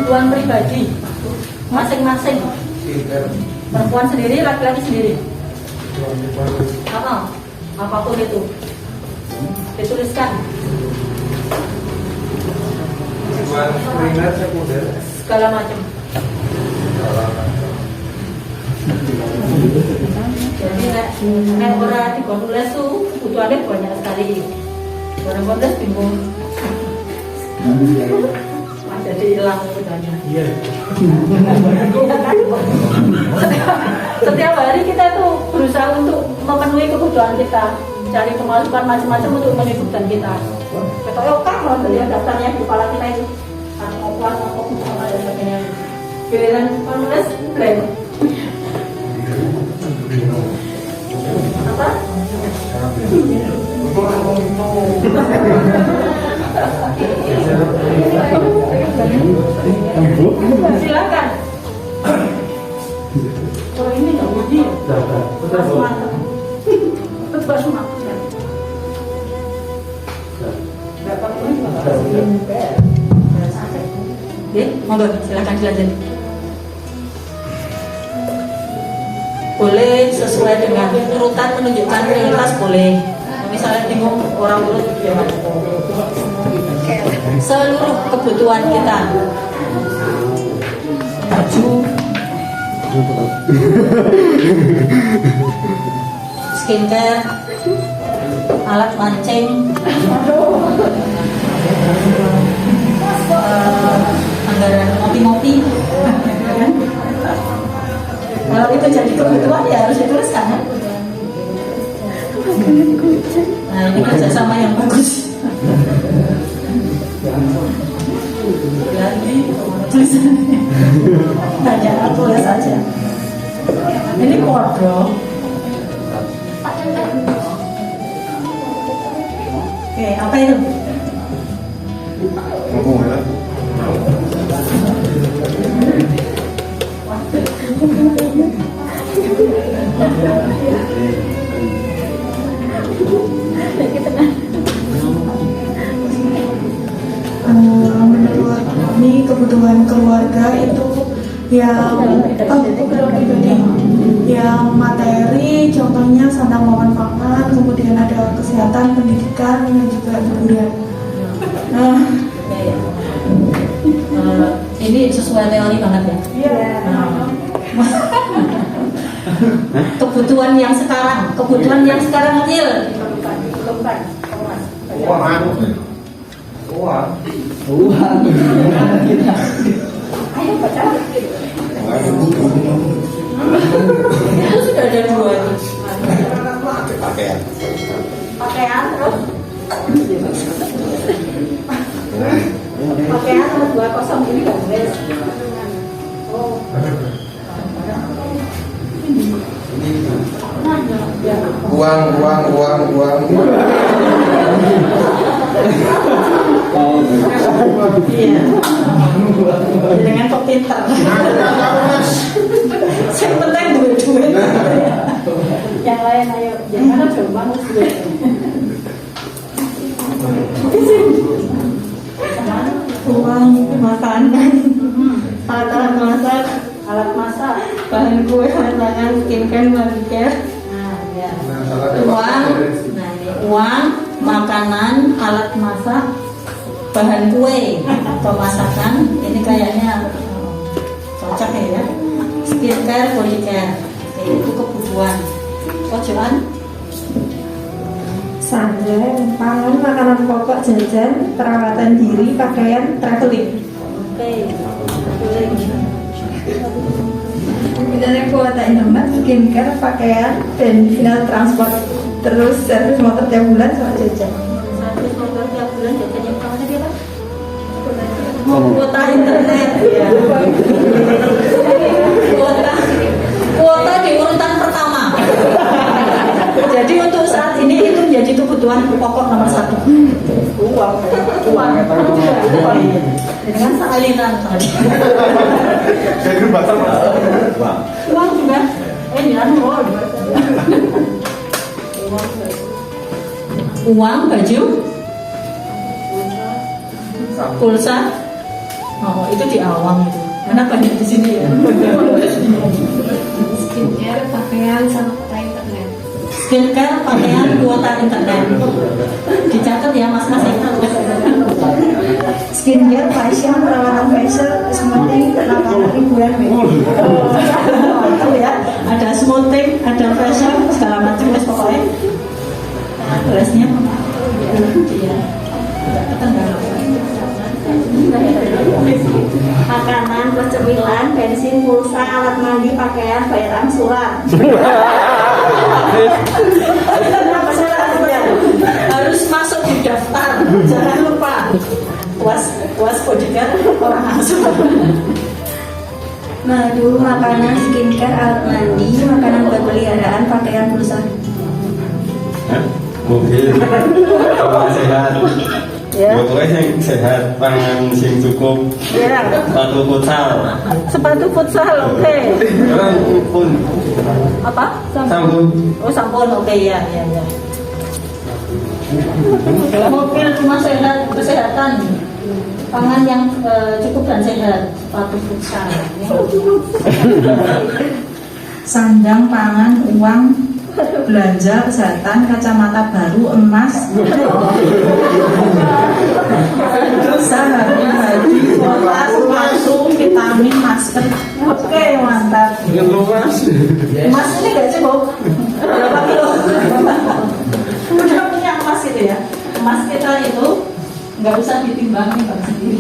kebutuhan pribadi masing-masing. Perempuan sendiri, laki-laki sendiri. Apapun itu dituliskan. Kebutuhan primer, sekunder, Segala macam. Jadi nek ora ditulis tuh kebutuhannya banyak sekali. Orang-orang bingung. Jadi hilang kebutuhannya. iya. Setiap hari kita tuh berusaha untuk memenuhi kebutuhan kita, cari pemasukan macam-macam untuk menghidupkan kita. Kita kalau melihat daftarnya di kepala kita itu, apa dan sebagainya. Giliran penulis blank. Apa? Silakan. Oh ini nggak bunyi. Betul semua. Oke, monggo silakan dilanjut. Boleh sesuai dengan urutan menunjukkan prioritas boleh. Misalnya bingung orang urut gimana? Seluruh kebutuhan kita, baju, skincare, alat mancing, anggaran ngopi-ngopi. Kalau itu jadi kebutuhan ya harus dituliskan ya. Nah ini kerjasama yang bagus. Lagi tulisannya banyak, tulis saja. Ini kode. Oke, apa itu? Menurut kami kebutuhan keluarga itu yang pribadi, yang materi, contohnya sandang pangan papan, kemudian ada kesehatan, pendidikan, dan juga hiburan. Ini sesuai teori banget ya. Kebutuhan yang sekarang real. Uang. Ayo baca. Itu sudah ada dua itu. Pakaian terus. Pakaian terus 20 ini nggak boleh. Oh. Uang. Iya. Dengan kok pintar. Yang penting duit. Yang lain ayo. Jangan coba duit. Uang, makanan, alat masak, bahan kue, masakan, skincare, manicure. Ya. Uang, makanan, alat masak, bahan kue atau masakan. Ini kayaknya cocok ya. Skincare, bodycare. Itu kebutuhan. Kojoan. Sandang, pangan, makanan pokok, jajan, perawatan diri, pakaian, traveling. Oke. Misalnya kuota Indomaret, skincare, pakaian, dan final transport. Terus servis motor tiap bulan sama jajan. Servis motor tiap bulan jajannya berapa tadi apa? Kuota internet. Ya. Kuota di urutan pertama. Jadi untuk saat ini itu menjadi kebutuhan pokok nomor 1. Uang. Dengan salinan tadi. Jadi batal uang. Uang juga. Uang, baju, pulsa, Oh, itu di awam itu. Mana banyak di sini ya? Skincare, pakaian, sama kuota internet. Skincare, pakaian, kuota internet. Dicatat ya mas-mas ya. Skincare, fashion, perawatan facial, smoothing, 8 ribuan. Itu ya. Ada smoothing, ada facial, segala macam mas pokoknya. Nah, dressnya iya. Makanan, cemilan, bensin, pulsa, alat mandi, pakaian, bayar angsuran. Kenapa syaratnya? Harus masuk di daftar, jangan lupa. Puas bodyguard orang asuh. Madu, makanan, skincare, alat mandi, makanan buat peliharaan, pakaian, pulsa. Mobil, kalau sehat, Ya. motornya yang sehat, pangan sing cukup, Ya. sepatu futsal, Sepatu futsal, oke. orang pun Apa? sambung. Oh sampun, oke ya. Mobil rumah sehat, kesehatan, pangan yang cukup dan sehat, sepatu futsal. Sandang, pangan, uang, belanja, kesehatan, kacamata baru, emas, sehari baju, kuota, sepatu, vitamin, masker. Oke, mantap. Luas. Emas ini gak cukup. Berapa kilo? Udah punya emas itu ya. Emas kita itu nggak usah ditimbangin bang sendiri.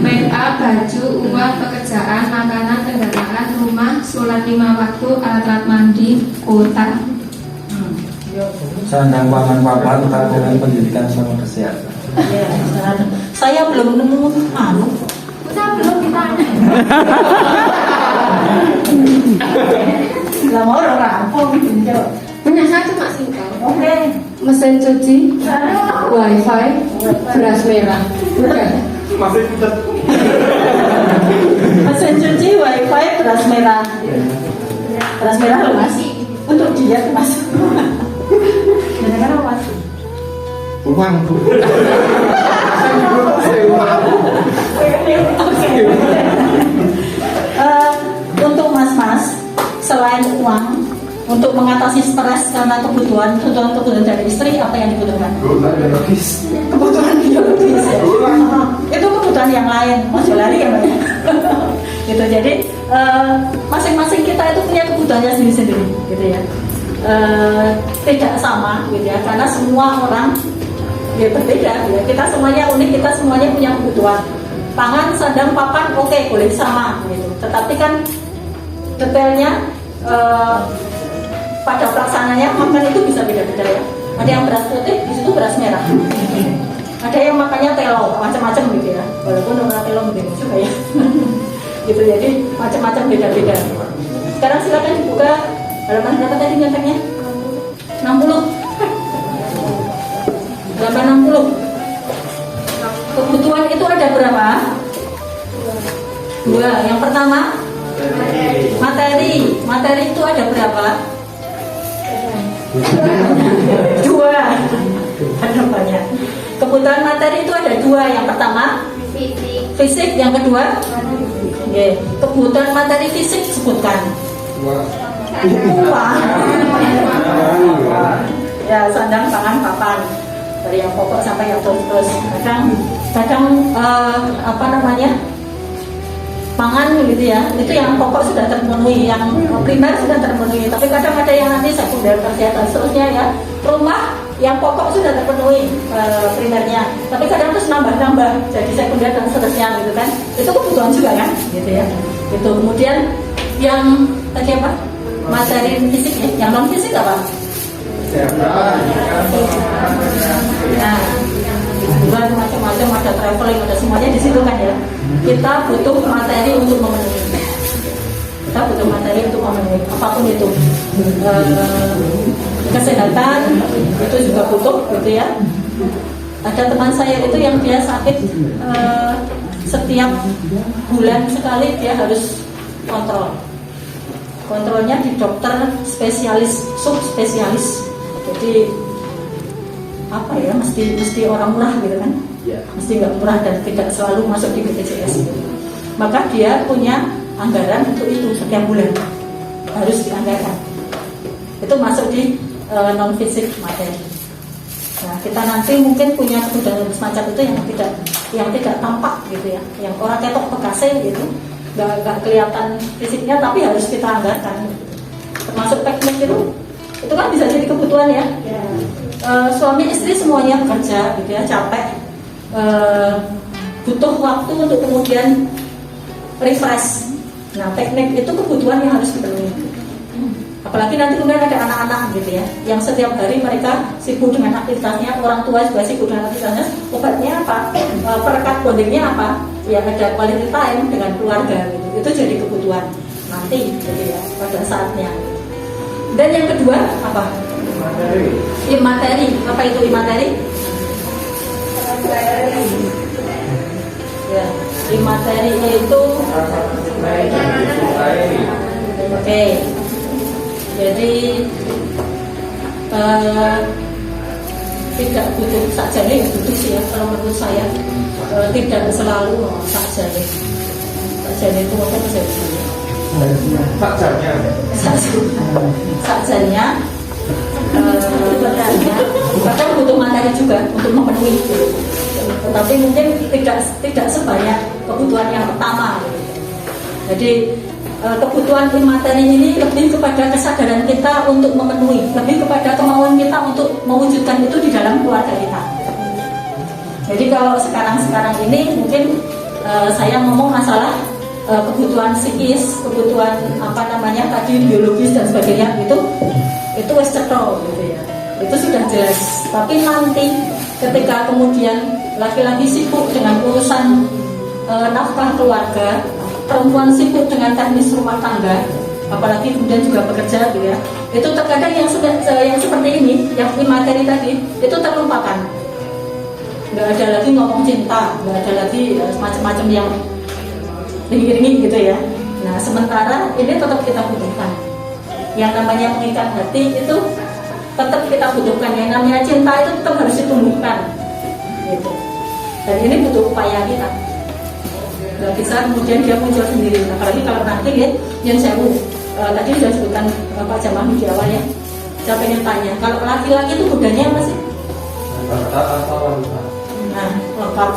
Make up, baju, uang, pekerjaan, makanan, kendaraan, rumah, sholat 5 waktu, alat-alat mandi, kuota. Sandang pangan papan, tabungan pendidikan sama kesehatan. Ya, saya belum nemu anu. Kita belum ditanya. Nggak mau orang rampung gitu. Punya saya cuma singkat. Oke. Mesin cuci, wifi, beras merah. Bukan. Masih pucat. Mesin cuci, wifi, beras merah. Beras merah loh mas. Untuk dia tuh mas. Kadang-kadang apa mas? Uang. Oke. Untuk mas-mas, selain uang, untuk mengatasi stres karena kebutuhan dari istri, apa yang dibutuhkan? Biologis. Kebutuhan biologis ya. Itu kebutuhan yang lain, Mas Jolari ya Mbak. Gitu. Jadi masing-masing kita itu punya kebutuhannya sendiri-sendiri, gitu ya. Tidak sama, gitu ya. Karena semua orang ya berbeda, ya. Kita semuanya unik, kita semuanya punya kebutuhan. Pangan, sandang, papan, oke, boleh sama, gitu. Tetapi kan detailnya pada pelaksananya makan itu bisa beda-beda ya. Ada yang beras putih, di situ beras merah. Ada yang makannya telo, macam-macam gitu ya. Walaupun orang telo mungkin juga ya. Gitu, jadi macam-macam beda-beda. Sekarang silakan dibuka halaman berapa tadi nyatanya? 60. Halaman 60. Kebutuhan itu ada berapa? 2. Yang pertama materi. Materi itu ada berapa? 2. Ada banyak. Kebutuhan materi itu ada 2. Yang pertama fisik, yang kedua kebutuhan materi fisik sebutkan. Uang. Ya, sandang, pangan, papan. Dari yang pokok sampai yang terus. Kadang apa namanya? Pangan gitu ya, itu yang pokok sudah terpenuhi, yang primer sudah terpenuhi, tapi kadang ada yang nanti sekunder, kesehatan seterusnya ya. Rumah yang pokok sudah terpenuhi primernya, tapi kadang terus nambah-nambah jadi sekunder dan seterusnya gitu kan. Itu kebutuhan juga kan, gitu ya. Itu kemudian yang tadi apa? Materi fisik ya, yang non fisik apa? Nah, bukan macam-macam, ada traveling, ada semuanya di situ kan ya. Kita butuh materi untuk memenuhi. Kita butuh materi untuk memenuhi apapun itu. Kesehatan itu juga butuh, gitu ya. Ada teman saya itu yang dia sakit setiap bulan sekali dia harus kontrol. Kontrolnya di dokter spesialis, subspesialis. Jadi apa ya, mesti orang murah gitu kan. mesti nggak murah dan tidak selalu masuk di BPJS. Maka dia punya anggaran untuk itu setiap bulan harus dianggarkan. Itu masuk di non fisik materi. Nah, kita nanti mungkin punya kebutuhan semacam itu yang tidak tampak gitu ya, yang orang ketok bekasnya gitu, nggak kelihatan fisiknya tapi harus kita anggarkan. Termasuk teknik itu kan bisa jadi kebutuhan ya. Suami istri semuanya bekerja gitu ya, capek, butuh waktu untuk kemudian refresh. Nah, teknik itu kebutuhan yang harus dipenuhi. Apalagi nanti kemudian ada anak-anak gitu ya, yang setiap hari mereka sibuk dengan aktivitasnya, orang tua juga sibuk dengan aktivitasnya. Obatnya apa? Perekat bondingnya apa? Ya ada quality time dengan keluarga gitu. Itu jadi kebutuhan nanti gitu ya, pada saatnya. Dan yang kedua apa? Imateri. Apa itu imateri? Ya, imateri itu oke. Jadi tidak butuh sakjane, butuh sih ya kalau menurut saya, tidak selalu sakjane. Sakjane itu apa sih? Sakjane kadang butuh materi juga untuk memenuhi, tetapi mungkin tidak sebanyak kebutuhan yang pertama. Jadi kebutuhan imateri ini lebih kepada kesadaran kita untuk memenuhi, lebih kepada kemauan kita untuk mewujudkan itu di dalam keluarga kita. Jadi kalau sekarang ini mungkin saya ngomong masalah kebutuhan psikis, kebutuhan tadi biologis dan sebagainya, itu wis cetha gitu ya. Itu sudah jelas. Tapi nanti ketika kemudian laki-laki sibuk dengan urusan nafkah keluarga, perempuan sibuk dengan teknis rumah tangga, apalagi kemudian juga bekerja gitu ya, itu terkadang yang seperti ini, yang imateri tadi, itu terlupakan. Nggak ada lagi ngomong cinta, nggak ada lagi semacam-macam yang ringi-ringi gitu ya. Nah, sementara ini tetap kita butuhkan. Yang namanya mengikat hati itu tetap kita butuhkan. Yang namanya cinta itu tetap harus ditumbuhkan gitu. Dan ini butuh upaya kita. Nggak bisa kemudian dia muncul sendiri. Apalagi kalau nanti ya, yang saya tadi sudah sebutkan Pak Jamal di awal ya. Saya pengen tanya, kalau laki-laki itu godanya apa sih? Nah, lengkap.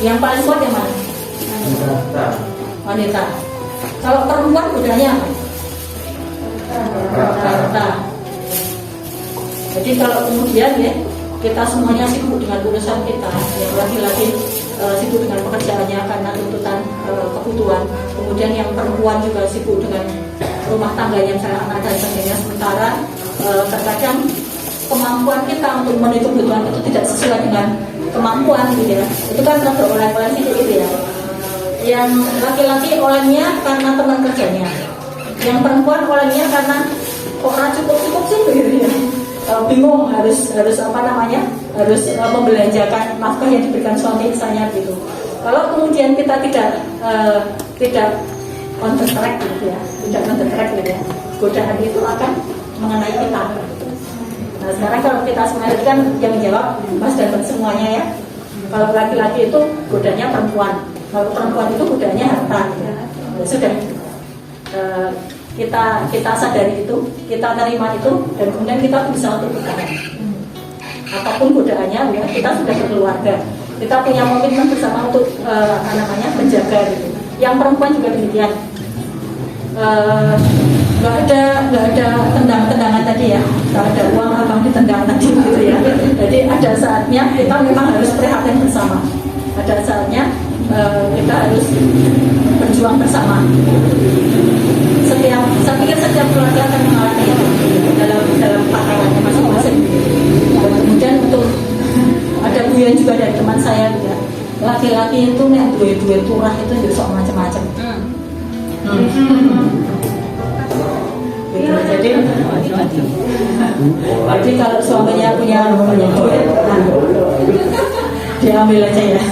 Yang paling kuat yang mana? Wanita. Kalau perempuan godanya apa? Harta. Jadi kalau kemudian ya kita semuanya sibuk dengan urusan kita, yang laki-laki sibuk dengan pekerjaannya karena tuntutan kebutuhan, kemudian yang perempuan juga sibuk dengan rumah tangganya, misalnya anak dan sebagainya. Sementara terkadang kemampuan kita untuk memenuhi kebutuhan itu tidak sesuai dengan kemampuan gitu ya. Itu kan oleh gitu ya. Yang laki-laki olehnya karena teman kerjanya, yang perempuan olehnya karena kok cukup sih gitu ya. Bingung harus harus membelanjakan nafkah yang diberikan suami misalnya gitu. Kalau kemudian kita tidak on the track gitu ya, tidak on the track gitu ya, godaan itu akan mengenai kita. Nah, sekarang kalau kita semuanya kan yang menjawab Mas dan semuanya ya. Kalau laki-laki itu godanya perempuan, kalau perempuan itu godanya harta gitu ya. Sudah kita sadari itu, kita terima itu, dan kemudian kita bisa untuk berkarya. Apapun godaannya, ya, kita sudah berkeluarga, kita punya komitmen bersama untuk menjaga gitu. Yang perempuan juga demikian. Nggak ada tendangan tadi ya, nggak ada uang abang ditendang tadi gitu ya. Jadi ada saatnya kita memang harus prihatin bersama. Ada saatnya kita harus berjuang bersama. Saya pikir setiap keluarga akan mengalami dalam takarannya masing-masing. Dan kemudian untuk ada guyon juga dari teman saya juga, laki-laki itu nih duit turah itu juga sok macam-macam. Jadi kalau suaminya punya banyak duit, dia ambil aja ya.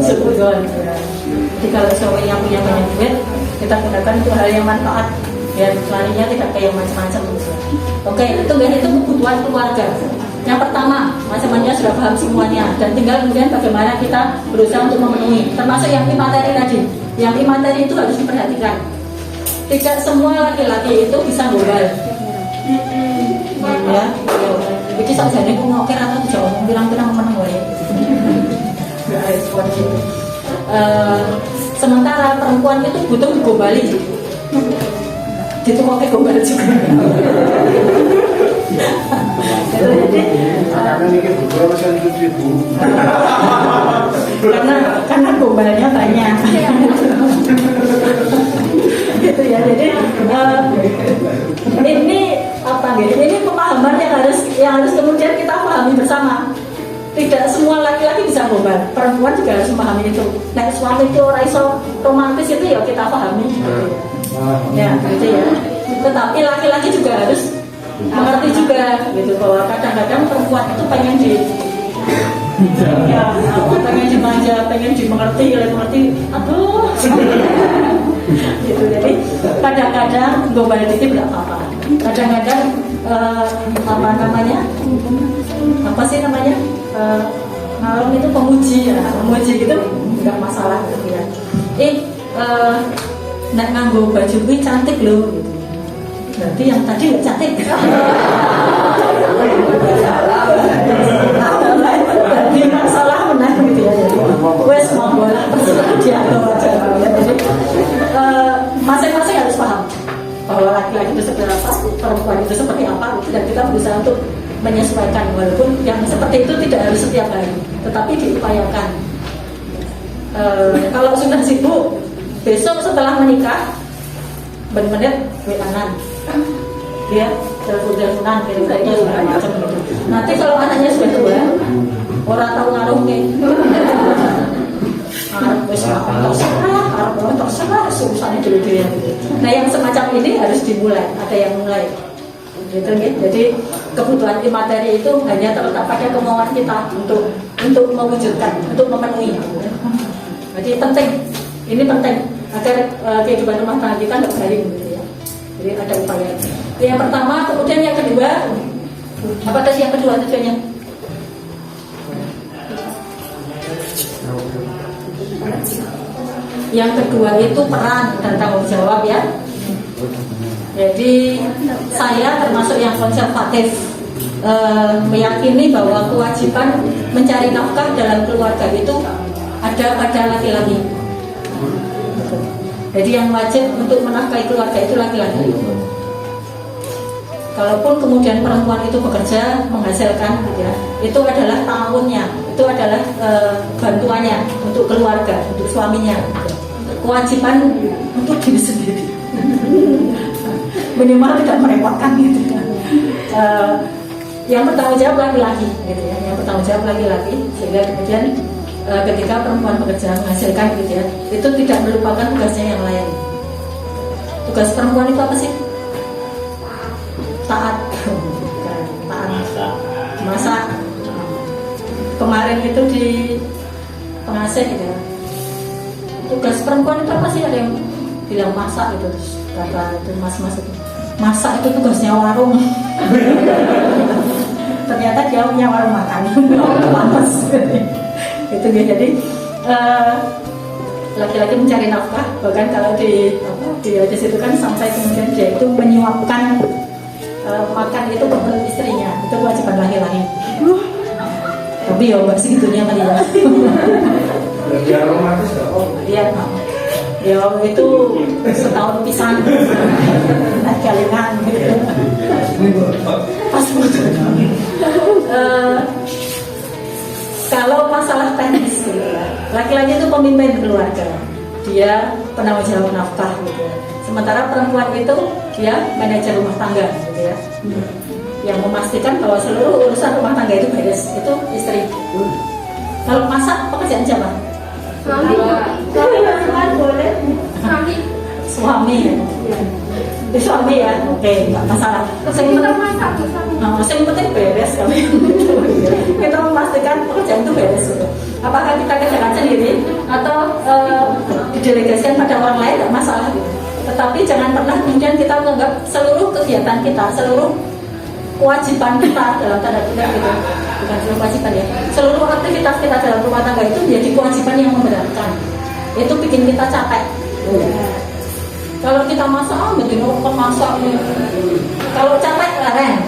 Sebetulnya. Jadi kalau suaminya punya banyak duit, kita gunakan untuk hal yang manfaat, ya larinya tidak kayak macam-macam. Oke, itu kebutuhan keluarga. Yang pertama, macam-macamnya sudah paham semuanya, dan tinggal kemudian bagaimana kita berusaha untuk memenuhi, termasuk yang materi tadi. Yang materi itu harus diperhatikan. Tidak semua laki-laki itu bisa gombal. Ya, jadi saja nih ngokir atau dijawab bilang-bilang menang ya. Nggak respon gitu. Sementara perempuan itu butuh digombali. Ditukoknya gombal juga. Jadi karena gombalnya banyak. Gitu ya. Jadi ini apa gitu? Ini pemahaman yang harus kemudian kita pahami bersama. Tidak semua laki-laki bisa gombal, perempuan juga harus memahami itu. Nah, suami itu orang iso romantis itu ya kita pahami. Ya, gitu ya. Tetapi laki-laki juga harus mengerti juga gitu bahwa kadang-kadang perempuan itu pengen pengen dimanja, pengen dimengerti, aduh gitu. Jadi kadang-kadang gombal dikit nggak apa-apa. Kadang-kadang ngalung itu pemuji gitu nggak masalah gitu ya. Nek nganggo baju gue cantik loh gitu. Berarti yang tadi nggak cantik. Berarti masalah benar gitu ya. Wes mau bola dia atau aja. Jadi masing-masing harus paham bahwa laki-laki itu seperti apa, perempuan itu seperti apa, dan kita berusaha untuk menyesuaikan, walaupun yang seperti itu tidak harus setiap hari, tetapi diupayakan. Kalau sudah sibuk, besok setelah menikah, benar-benar WA-an, ya, telepon-teleponan, kira-kira segala macam gitu. Nanti kalau anaknya sudah tua, orang tahu ngaruh nih, terserah urusannya dulu dia. Nah, yang semacam ini harus dimulai, ada yang mulai. Gitu, gitu. Jadi kebutuhan materi itu hanya terletak pada kemauan kita untuk mewujudkan, untuk memenuhi. Jadi penting, ini penting agar kehidupan rumah tangga kita nggak garing gitu ya. Jadi ada upaya. Yang pertama, kemudian yang kedua, apa tadi yang kedua tujuannya? Yang kedua itu peran dan tanggung jawab ya. Jadi saya termasuk yang konservatif, meyakini bahwa kewajiban mencari nafkah dalam keluarga itu ada pada laki-laki. Jadi yang wajib untuk menafkahi keluarga itu laki-laki. Kalaupun kemudian perempuan itu bekerja menghasilkan, gitu ya, itu adalah tahunnya, itu adalah bantuannya untuk keluarga, untuk suaminya. Kewajiban untuk diri sendiri. Minimal tidak merepotkan gitu kan. Yang bertanggung jawab laki-laki gitu ya, yang bertanggung jawab laki-laki, sehingga kemudian ketika perempuan bekerja menghasilkan gitu ya, itu tidak melupakan tugasnya yang lain. Tugas perempuan itu apa sih? Taat, masak. Kemarin itu di pengasih gitu ya, tugas perempuan itu apa sih? Ada yang bilang masak gitu, terus kata itu mas-mas itu, masak itu tugasnya warung. Ternyata dia punya warung makan. Pantas. Itu dia. Jadi laki-laki mencari nafkah, bahkan kalau di situ kan sampai kemudian dia itu menyuapkan makan itu ke perut istrinya, itu kewajiban laki-laki. Tapi ya nggak segitunya kali ya. Biar romantis kok. Iya, ya itu setahun pisan, naik kalingan gitu. Pas kalau masalah teknis, laki-laki itu pemimpin keluarga, dia penanggung jawab nafkah gitu. Sementara perempuan itu dia manajer rumah tangga gitu ya, yang memastikan bahwa seluruh urusan rumah tangga itu beres, itu istri. Kalau masak pekerjaan siapa? Suami ya. Suami ya, oke, nggak masalah. Yang penting beres kami. Kita memastikan pekerjaan itu beres. Apakah kita kerjakan sendiri atau didelegasikan pada orang lain, nggak masalah. Tetapi jangan pernah kemudian kita menganggap seluruh kegiatan kita, seluruh kewajiban kita dalam tanda kutip gitu, bukan cuma kewajiban ya, seluruh aktivitas kita dalam rumah tangga itu menjadi kewajiban yang memberatkan, itu bikin kita capek. Kalau kita masak, betul masak, kalau capek larang,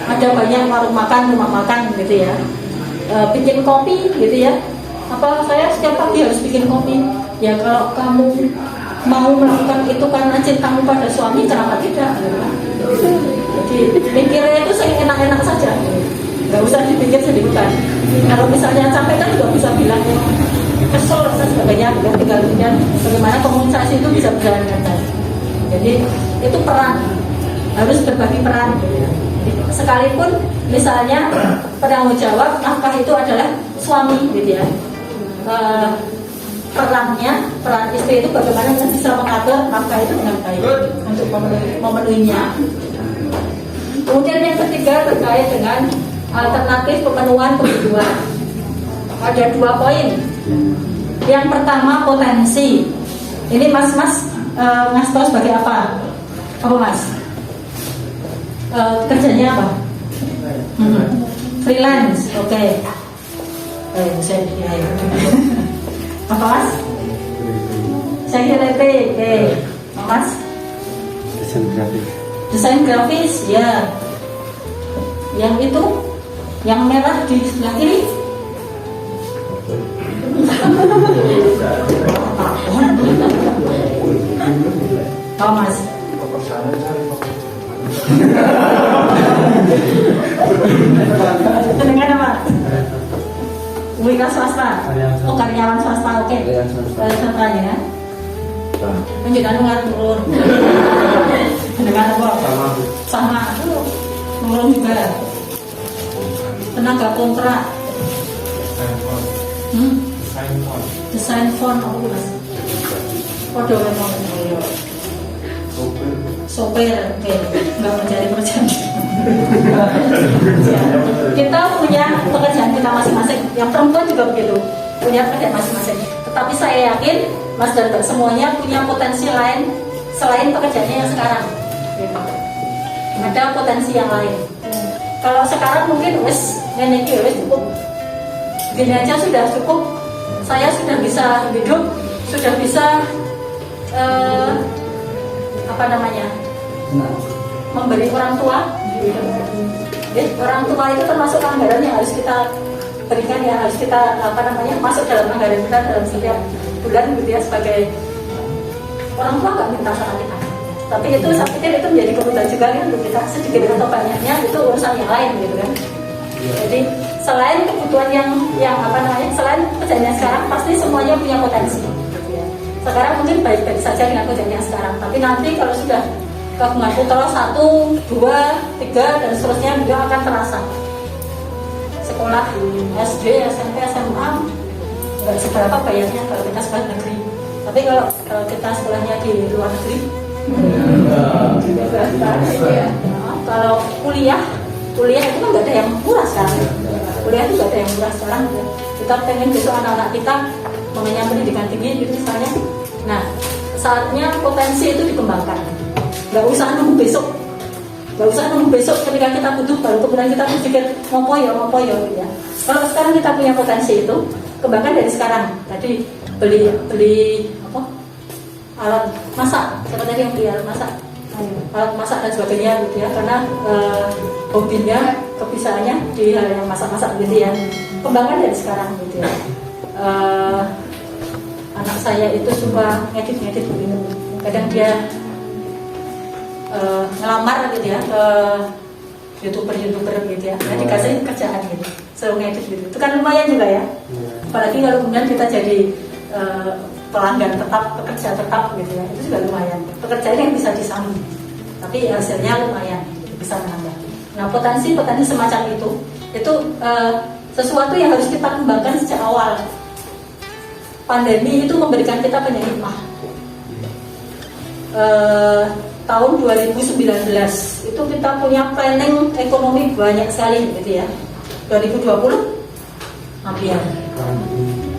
ada banyak warung makan, rumah makan gitu ya, bikin kopi gitu ya, apa saya setiap pagi harus bikin kopi, ya kalau kamu mau melakukan itu karena cintamu pada suami, kenapa tidak? Jadi mikirnya itu enak-enak saja, nggak usah dipikir sedemikian. Kalau misalnya capek kan juga bisa bilang kesel dan sebagainya, tinggal kemudian bagaimana komunikasi itu bisa berjalan dengan baik. Jadi itu peran, harus berbagi peran. Sekalipun misalnya penanggung jawab nafkah itu adalah suami gitu ya, peran istri itu bagaimana bisa mengatur nafkah itu dengan baik untuk memenuhinya. Kemudian yang ketiga terkait dengan alternatif pemenuhan kebutuhan. Ada 2 poin. Yang pertama potensi. Ini Mas ngasih tahu sebagai apa? Apa Mas? Kerjanya apa? Freelance, oke. Apa Mas? Sekretari, oke. Mas? Desain grafis, ya. Yang itu, yang merah di sebelah kiri. Oh Mas. Dengan apa? Wika swasta. Oh karyawan swasta, oke. Swasta ya. Menjadi turun. Dengan apa? Sama. Turun juga. Tenaga kontrak. Desain font apa Mas? Kode memang sopir, oke, nggak mencari pekerjaan. Kita punya pekerjaan kita masing-masing. Yang perempuan juga begitu, punya pekerjaan masing-masing. Tetapi saya yakin Mas dan Mbak semuanya punya potensi lain selain pekerjaannya yang sekarang. Ada potensi yang lain. Kalau sekarang mungkin wes cukup, gini aja sudah cukup. Saya sudah bisa hidup, sudah bisa memberi orang tua. Orang tua itu termasuk anggaran yang harus kita berikan, ya harus kita masuk dalam anggaran kita dalam setiap bulan gitu ya, sebagai orang tua nggak minta sama kita. Tapi itu saya pikir itu menjadi kebutuhan juga kan untuk kita, sedikit atau banyaknya itu urusan yang lain gitu kan. Jadi selain kebutuhan yang selain pekerjaannya sekarang, pasti semuanya punya potensi. Sekarang mungkin baik-baik saja dengan pekerjaan yang sekarang, tapi nanti kalau sudah gabungan putra 1, 2, 3 dan seterusnya juga akan terasa. Sekolah SD, SMP, SMA nggak seberapa bayarnya kalau kita sekolah negeri. Tapi kalau kita sekolahnya di luar negeri, kalau kuliah itu kan nggak ada yang murah sekarang. Kuliah itu nggak ada yang murah sekarang. Kita pengen besok anak-anak kita mengenyam pendidikan tinggi gitu misalnya. Nah, saatnya potensi itu dikembangkan. Nggak usah nunggu besok ketika kita butuh baru kemudian kita berpikir ngopoyo gitu ya. Kalau sekarang kita punya potensi itu, kembangkan dari sekarang. Tadi beli alat masak, siapa tadi yang beli alat masak dan sebagainya gitu ya, karena hobinya, kebisaannya di hal yang masak-masak gitu ya. Kembangkan dari sekarang gitu ya. Anak saya itu suka ngedit begini, kadang dia ngelamar gitu ya ke youtuber gitu ya, nah, dikasih kerjaan gitu, suruh ngedit gitu, itu kan lumayan juga ya. Apalagi kalau kemudian kita jadi pelanggan tetap, pekerja tetap gitu ya, itu juga lumayan. Pekerjaan yang bisa disambung, tapi hasilnya lumayan, bisa menambah. Nah, potensi semacam itu sesuatu yang harus kita kembangkan sejak awal. Pandemi itu memberikan kita banyak hikmah. Tahun 2019 itu kita punya planning ekonomi banyak sekali gitu ya. 2020 hampir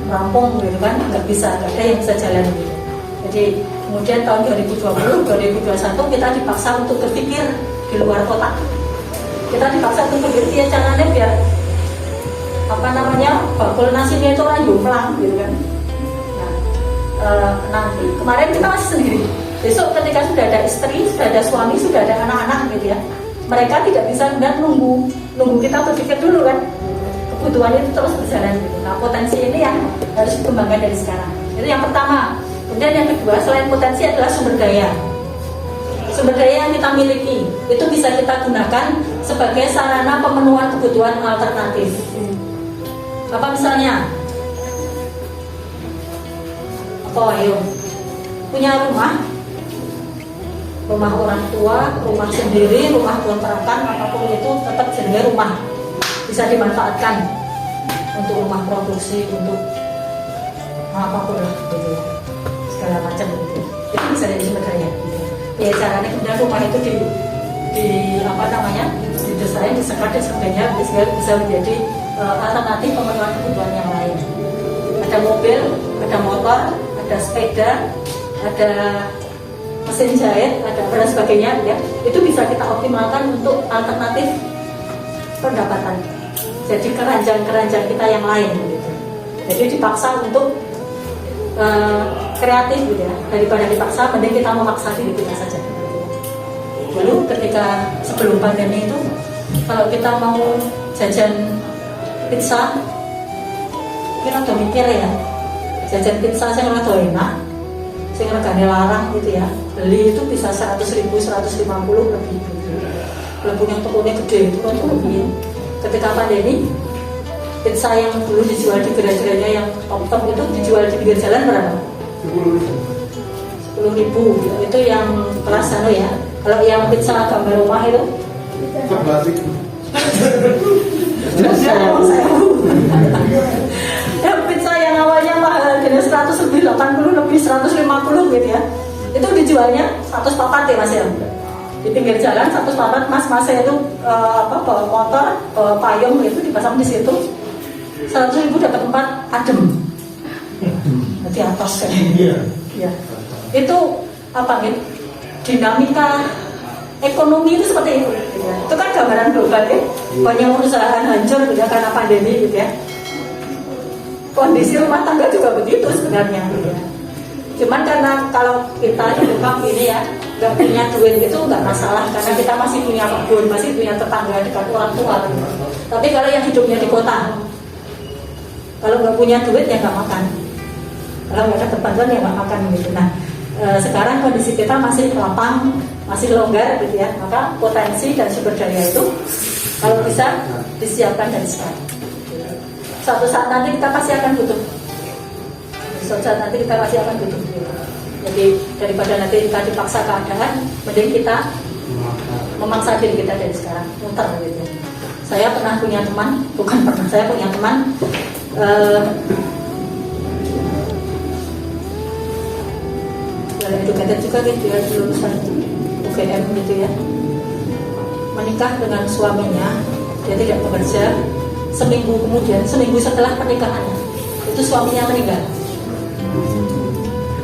rampung gitu kan, nggak ada yang bisa jalan gitu. Jadi kemudian tahun 2020, 2021 kita dipaksa untuk berpikir di luar kotak. kita dipaksa untuk begitu ya, caranya biar apa namanya, bakul nasinya itu orang jomplang gitu kan. Nah, nanti kemarin kita masih sendiri, besok ketika sudah ada istri, sudah ada suami, sudah ada anak-anak gitu ya, mereka tidak bisa nunggu kita berpikir dulu kan, kebutuhan itu terus berjalan gitu. Nah, potensi ini yang harus dikembangkan dari sekarang, itu yang pertama. Kemudian yang kedua, selain potensi adalah sumber daya. Sumber daya yang kita miliki itu bisa kita gunakan sebagai sarana pemenuhan kebutuhan alternatif. Apa misalnya? Apa ayo? Punya rumah orang tua, rumah sendiri, rumah kontrakan, apapun itu tetap jenis rumah, bisa dimanfaatkan untuk rumah produksi, untuk apapun lah gitu, segala macam gitu. Itu bisa jadi sumber daya. Ya caranya kemudian rumah itu di apa namanya, didesain, disekat dan sebagainya, sehingga bisa menjadi alternatif pemenuhan kebutuhan yang lain. Ada mobil, ada motor, ada sepeda, ada mesin jahit, ada dan sebagainya ya. Itu bisa kita optimalkan untuk alternatif pendapatan. Jadi keranjang-keranjang kita yang lain gitu. Jadi dipaksa untuk kreatif gitu ya. Daripada dipaksa, mending kita memaksa diri kita saja. Dulu ketika sebelum pandemi itu, kalau kita mau jajan pizza, kita udah mikir ya, jajan pizza saya rada enak, saya regane larang gitu ya, beli itu bisa 100.000, 150 lebih. Walaupun yang tokonya gede itu kan lebih. Ketika pandemi, pizza yang dulu dijual di gerai-gerainya yang top-top itu dijual di pinggir jalan berapa? 10.000. Itu yang kelas ya. Kalau yang pizza gambar rumah itu 11.000. Ya, pizza yang awalnya mahal jenis 100 lebih, 80 lebih, 150 gitu ya, itu dijualnya 100 papat ya mas ya, di pinggir jalan 100 papat. Mas-masnya itu bawa motor, bawa payung itu dipasang di situ, 100.000 dapat 4 adem di atas kan. Ya. Itu apa gitu, dinamika ekonomi itu seperti itu gitu ya. Itu kan gambaran global ya, banyak perusahaan hancur gitu ya, karena pandemi gitu ya. Kondisi rumah tangga juga begitu sebenarnya gitu ya. Cuman karena kalau kita di Jepang ini ya nggak punya duit itu nggak masalah, karena kita masih punya kebun, masih punya tetangga dekat orang tua gitu. Tapi kalau yang hidupnya di kota, kalau nggak punya duit ya nggak makan, kalau nggak ada bantuan ya nggak makan gitu. Nah sekarang kondisi kita masih lapang, masih longgar gitu ya, maka potensi dan sumber daya itu kalau bisa disiapkan dari sekarang. Suatu saat nanti kita pasti akan butuh. Suatu saat nanti kita pasti akan butuh. Jadi daripada nanti kita dipaksa keadaan, mending kita memaksa diri kita dari sekarang, muter gitu. Saya pernah punya teman, saya punya teman edukator juga gitu ya, lulusan UGM gitu ya, menikah dengan suaminya, dia tidak bekerja. Seminggu setelah pernikahannya itu suaminya meninggal.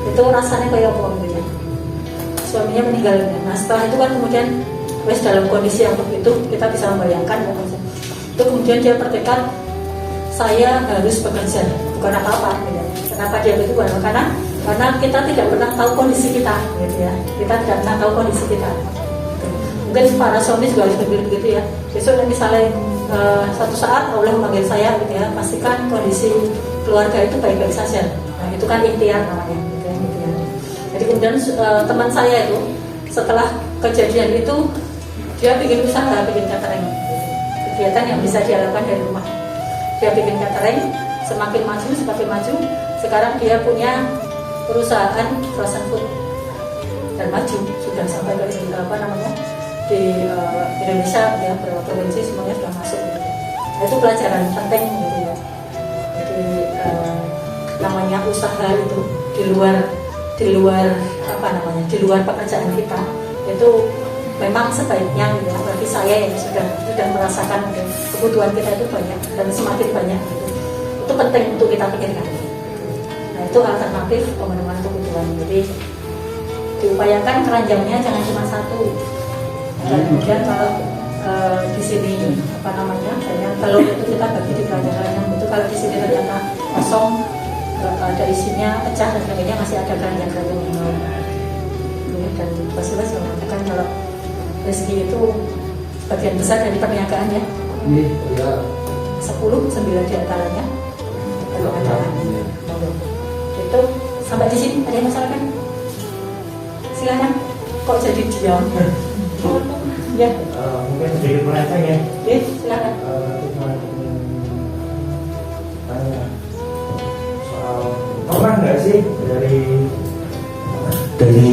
Itu rasanya kayak apa gitu ya, suaminya meninggal. Nah setelah itu kan kemudian wes dalam kondisi yang begitu kita bisa membayangkan ya, itu kemudian dia bertekad, saya harus bekerja, bukan apa-apa gitu. Kenapa dia begitu? Karena kita tidak pernah tahu kondisi kita gitu ya, kita tidak pernah tahu kondisi kita. Mungkin para suami juga harus berpikir begitu ya, besok misalnya suatu saat Allah memanggil saya gitu ya, pastikan kondisi keluarga itu baik-baik saja. Nah itu kan ikhtiar namanya gitu ya, gitu ya. Jadi kemudian teman saya itu setelah kejadian itu dia bikin usaha, bikin catering, kegiatan yang bisa dia lakukan dari rumah. Dia bikin catering, semakin maju. Sekarang dia punya perusahaan frozen food dan maju, sudah sampai ke di Indonesia ya, beberapa provinsi semuanya sudah masuk gitu. Nah, itu pelajaran penting gitu ya. Jadi namanya usaha itu di luar pekerjaan kita itu memang sebaiknya gitu ya. Bagi saya yang sudah merasakan gitu, kebutuhan kita itu banyak dan semakin banyak gitu. Itu penting untuk kita pikirkan. Nah itu alternatif pemenuhan kebutuhan. Jadi diupayakan keranjangnya jangan cuma satu. Dan kemudian kalau di sini apa namanya, misalnya telur itu kita bagi di keranjang itu, kalau di sini ternyata kosong, nggak ada isinya, pecah dan sebagainya, masih ada keranjang-keranjang yang lain. Dan Basilas mengatakan kalau rezeki itu bagian besar dari perniagaan ya. Iya. 9 diantaranya perniagaan. Itu sampai di sini ada yang masalah kan? Silakan. Kok jadi diam? Ya. Mungkin sedikit melenceng ya. Silakan. Cuma tanya soal pernah nggak sih dari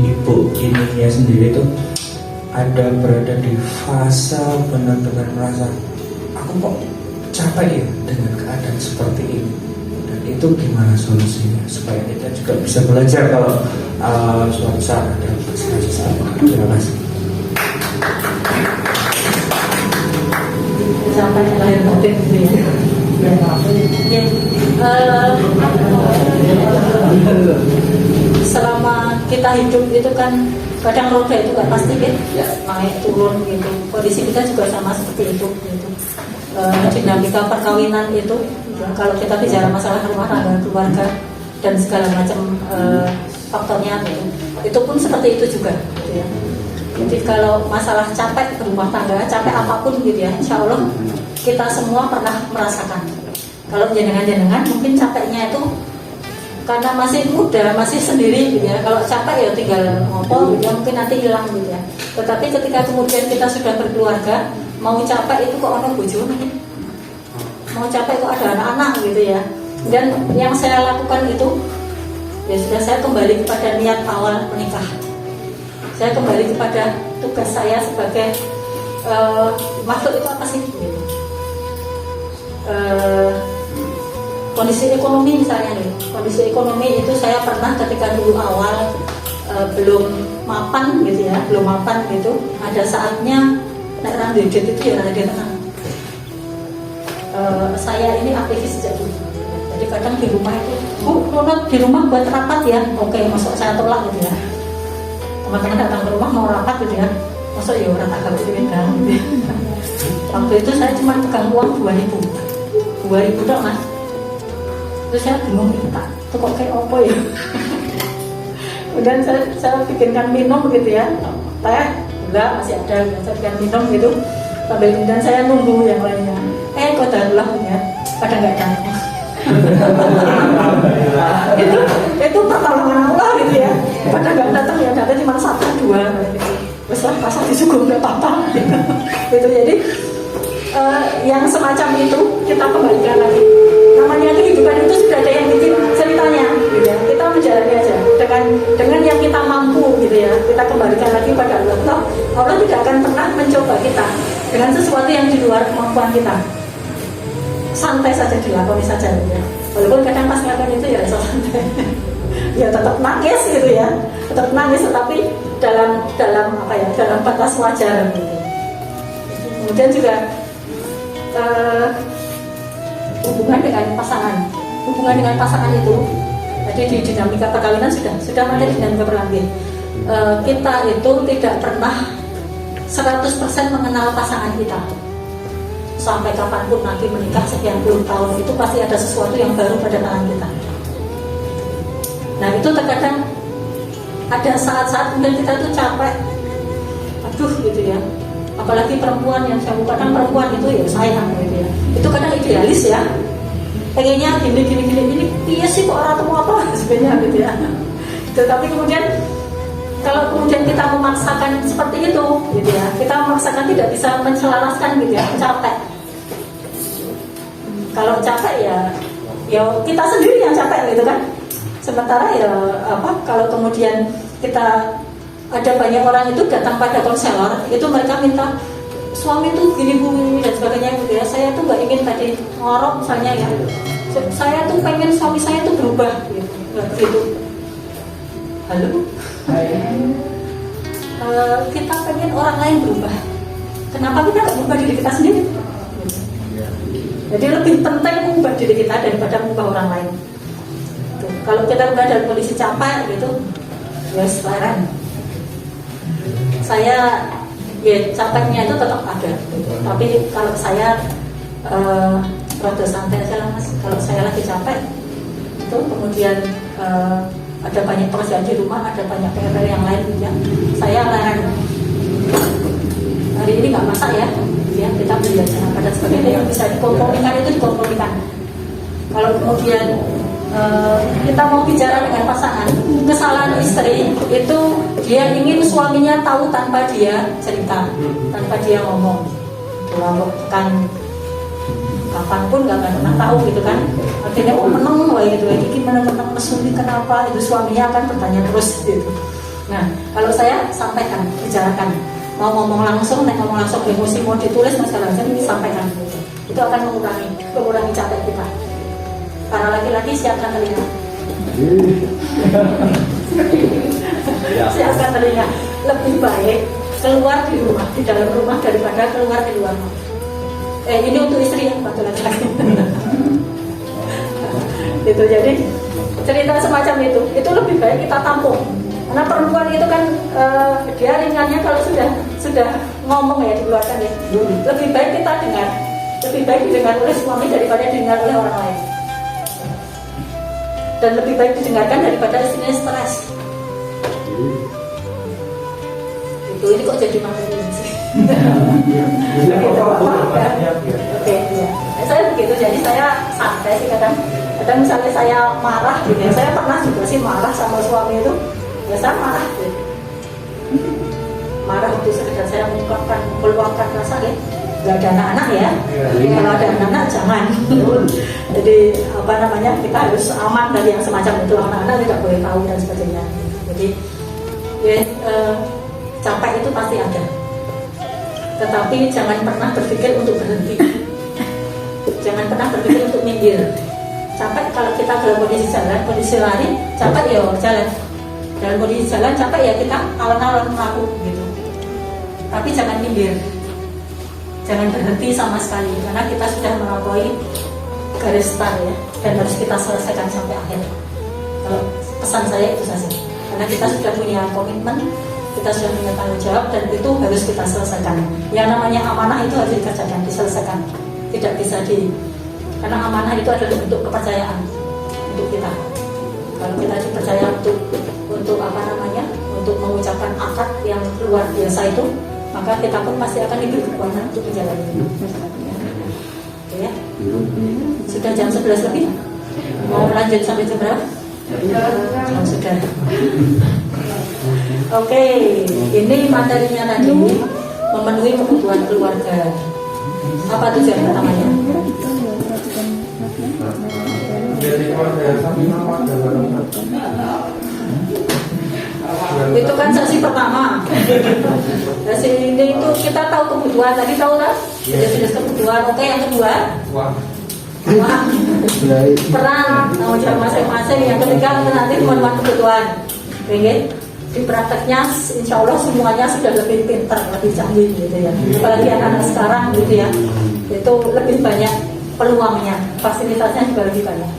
ibu ininya sendiri itu ada berada di fase benar-benar merasa aku kok capek ya dengan keadaan seperti ini, dan itu gimana solusinya supaya kita juga bisa belajar kalau suatu saat ada kasus. Terima kasih. Sampai lahir batin gitu ya. Selama kita hidup itu kan kadang roda itu gak pasti kan, naik turun gitu. Kondisi kita juga sama seperti itu gitu. Dinamika perkawinan itu kalau kita bicara masalah rumah tangga, keluarga dan segala macam faktornya gitu, itu pun seperti itu juga gitu ya. Jadi kalau masalah capek rumah tangga, capek apapun gitu ya, insya Allah kita semua pernah merasakan. Kalau jenengan-jenengan mungkin capeknya itu karena masih muda, masih sendiri gitu ya. Kalau capek ya tinggal ngopo gitu ya, mungkin nanti hilang gitu ya. Tetapi ketika kemudian kita sudah berkeluarga, mau capek itu kok ono bojone, mau capek kok ada anak-anak gitu ya. Dan yang saya lakukan itu ya sudah, saya kembali kepada niat awal menikah. Saya kembali kepada tugas saya sebagai makhluk itu apa sih gitu. Kondisi ekonomi misalnya nih, kondisi ekonomi itu saya pernah ketika dulu awal belum mapan gitu ya, belum mapan gitu, ada saatnya nek orang dedek itu ya ada tenang. Saya ini aktivis sejak dulu, jadi kadang di rumah itu, di rumah buat rapat ya, oke, masuk saya tolak gitu ya. Teman-teman datang ke rumah mau rapat gitu ya, masuk ya orang agak berbeda gitu ya. Waktu itu saya cuma pegang uang 2.000 dong mas. Terus saya bingung minta, itu kok kayak apa ya? Kemudian saya bikinkan minum gitu ya, teh, gula masih ada, saya bikin minum gitu. Sambil kemudian saya nunggu yang lainnya. Kok darulah ya, pada nggak datang. itu pertolongan Allah gitu ya. Pada nggak datang ya, datang cuma 1, 2 gitu. Terus lah pasal disuguh nggak apa-apa. Gitu jadi yang semacam itu kita kembalikan lagi. Namanya kehidupan itu sudah ada yang bikin ceritanya, gitu ya. Kita menjalani aja dengan yang kita mampu, gitu ya. Kita kembalikan lagi pada Allah. Allah tidak akan pernah mencoba kita dengan sesuatu yang di luar kemampuan kita. Santai saja dilakoni saja, gitu ya. Walaupun kadang pas ngelakuin itu ya santai, ya tetap nangis gitu ya, tetap nangis, tetapi dalam apa ya, dalam batas wajar. Gitu. Kemudian juga hubungan dengan pasangan itu, jadi di dinamika perkawinan sudah ada dinamika perkawinan. Kita itu tidak pernah 100% mengenal pasangan kita. Sampai kapanpun nanti menikah sekian puluh tahun itu pasti ada sesuatu yang baru pada tangan kita. Nah itu terkadang ada saat-saat kemudian kita tuh capek, aduh gitu ya. Apalagi perempuan yang saya kadang perempuan itu ya sayang gitu ya. Itu kadang idealis ya. Pengennya gini, iya sih kok orang mau apa sebenarnya gitu ya. Tetapi kemudian kalau kemudian kita memaksakan seperti itu gitu ya, kita memaksakan tidak bisa menselaraskan gitu ya, capek. Kalau capek ya kita sendiri yang capek gitu kan. Sementara ya kalau kemudian kita ada banyak orang itu datang pada konselor, itu mereka minta suami tuh gini dan sebagainya gitu ya. Saya tuh nggak ingin tadi ngorok misalnya ya. Saya tuh pengen suami saya tuh berubah gitu. Halo. Kita pengen orang lain berubah. Kenapa kita nggak berubah diri kita sendiri? Jadi lebih penting mengubah diri kita daripada mengubah orang lain. Tuh. Kalau kita udah dalam kondisi capek gitu, ya sekarang saya ya capeknya itu tetap ada gitu. Tapi kalau saya rada santai aja lah Mas. Kalau saya lagi capek itu kemudian ada banyak pekerjaan di rumah, ada banyak PR yang lain gitu ya, saya larang hari ini nggak masak ya, kita beli aja apa dan sebagainya yang bisa dikompromikan itu dikompromikan. Kalau kemudian kita mau bicara dengan pasangan, kesalahan istri itu dia ingin suaminya tahu tanpa dia cerita, tanpa dia ngomong. Kalau kan kapanpun nggak pernah tahu gitu kan, akhirnya meneng lah gitu, ini gimana meneng mesumi kenapa, itu suaminya akan bertanya terus gitu. Nah kalau saya sampaikan, bicarakan, mau ngomong langsung, ngomong langsung emosi mau ditulis masalah ini sampaikan gitu. Itu akan mengurangi capek kita. Para laki-laki siapkan telinga. Siapkan telinga. Lebih baik keluar di rumah, di dalam rumah daripada keluar di luar rumah. Ini untuk istri yang batu laki-laki. Gitu, jadi cerita semacam itu lebih baik kita tampung. Karena perempuan itu kan dia ringannya kalau sudah ngomong ya, dikeluarkan ya. Lebih baik kita dengar, lebih baik didengar oleh suami daripada didengar oleh orang lain. Dan lebih baik didengarkan daripada istrinya stres. Ini kok jadi materi sih. Oke, ya. Saya begitu, jadi saya santai sih kadang misalnya saya marah gitu ya. Saya pernah juga sih marah sama suami itu. Ya saya marah gitu. Marah itu sekedar saya meluapkan rasa ya. Gak ada anak-anak ya. Kalau ada anak-anak jangan. Jadi apa namanya, kita harus aman dari yang semacam itu. Anak-anak tidak boleh tahu dan sebagainya. Jadi ya, capek itu pasti ada. Tetapi jangan pernah berpikir untuk berhenti. Jangan pernah berpikir untuk minggir. Capek kalau kita dalam kondisi jalan, kondisi lari, capek ya jalan. Dalam kondisi jalan capek ya kita alon-alon melaku gitu. Tapi jangan minggir. Jangan berhenti sama sekali, karena kita sudah melampaui garis start ya, dan harus kita selesaikan sampai akhir. Kalau pesan saya itu saja, karena kita sudah punya komitmen, kita sudah punya tanggung jawab, dan itu harus kita selesaikan. Yang namanya amanah itu harus dikerjakan, diselesaikan, tidak bisa karena amanah itu adalah bentuk kepercayaan untuk kita. Kalau kita dipercaya untuk apa namanya, untuk mengucapkan akad yang luar biasa itu, maka kita pun pasti akan diberi kekuatan untuk menjalani. Oke ya. Sudah jam 11 lebih. Mau lanjut sampai jam berapa? Oh, sudah. Oke, ini materinya tadi memenuhi kebutuhan keluarga. Apa tujuan pertamanya? Itu kan sesi pertama. Sesi ini itu kita tahu kebutuhan, tadi tahu kan? Jelas kebutuhan. Oke, yang kedua, uang, peran, tanggung jawab masing-masing. Yang ketiga nanti memenuhi kebutuhan. Oke, di prakteknya insya Allah semuanya sudah lebih pintar, lebih canggih gitu ya. Apalagi anak-anak sekarang gitu ya, itu lebih banyak peluangnya, fasilitasnya juga lebih banyak.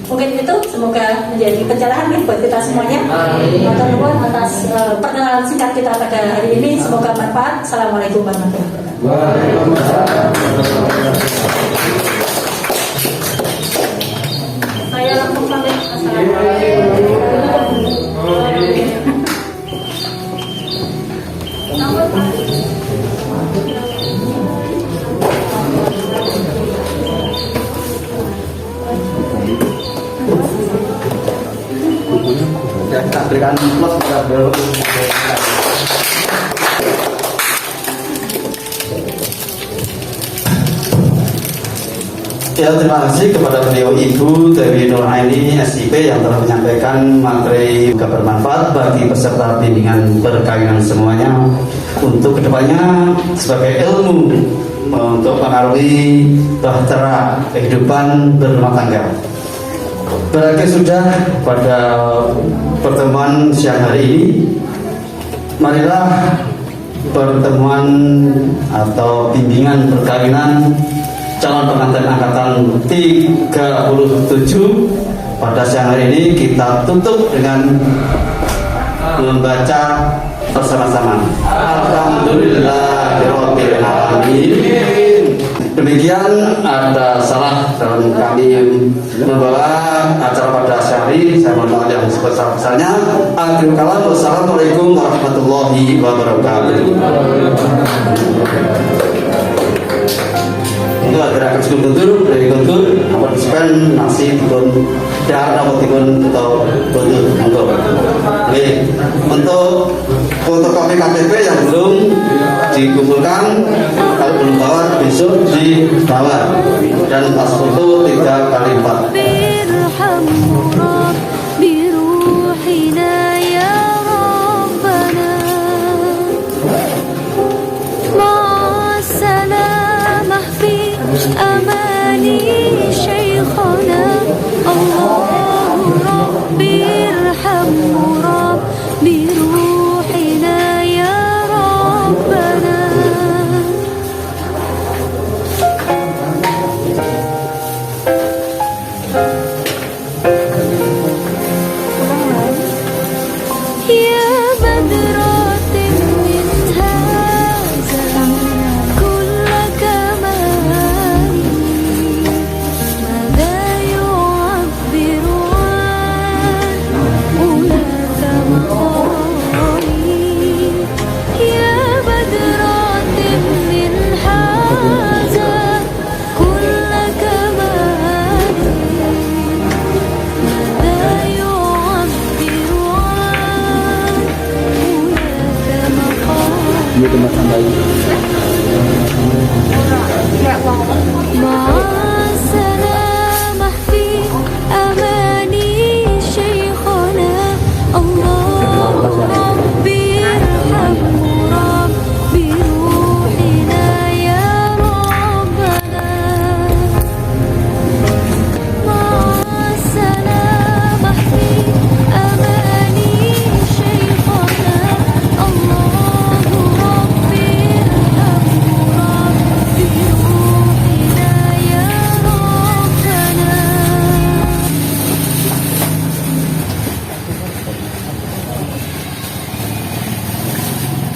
Mungkin itu semoga menjadi pencerahan buat kita semuanya. Matur nuwun atas perkenalan singkat kita pada hari ini, semoga bermanfaat. Assalamualaikum warahmatullahi wabarakatuh. Saya langsung pamit. Assalamualaikum. Kita berikan plus kepada ya, terima kasih kepada beliau Ibu Dewi Nuraini SIP yang telah menyampaikan materi yang bermanfaat bagi peserta bimbingan perkawinan semuanya untuk kedepannya sebagai ilmu untuk mengaruhi bahtera kehidupan berumah tangga. Berakhir sudah pada pertemuan siang hari ini. Marilah pertemuan atau bimbingan perkawinan calon pengantin angkatan 37 pada siang hari ini kita tutup dengan membaca bersama-sama. Alhamdulillahirabbil alamin. Demikian ada salah dalam kami membawa acara pada hari. Saya mohon maaf yang sebesar-besarnya. Akhirul kalam. Wassalamualaikum warahmatullahi wabarakatuh. Untuk acara kultur dari kultur apa dispen nasi dipun dar apa dipun atau kultur monggo. Oke, untuk fotokopi KTP yang belum dikumpulkan kalau belum bawa besok dibawa dan pas foto 3x4. أماني شيخنا الله ربي ارحمه رب بروحنا يا ربنا يا بدرات من هذا كل كمال ماذا يعبر عن أولاك مقالي يا بدرات من هذا كل كمال ماذا يعبر عن أولاك مقالي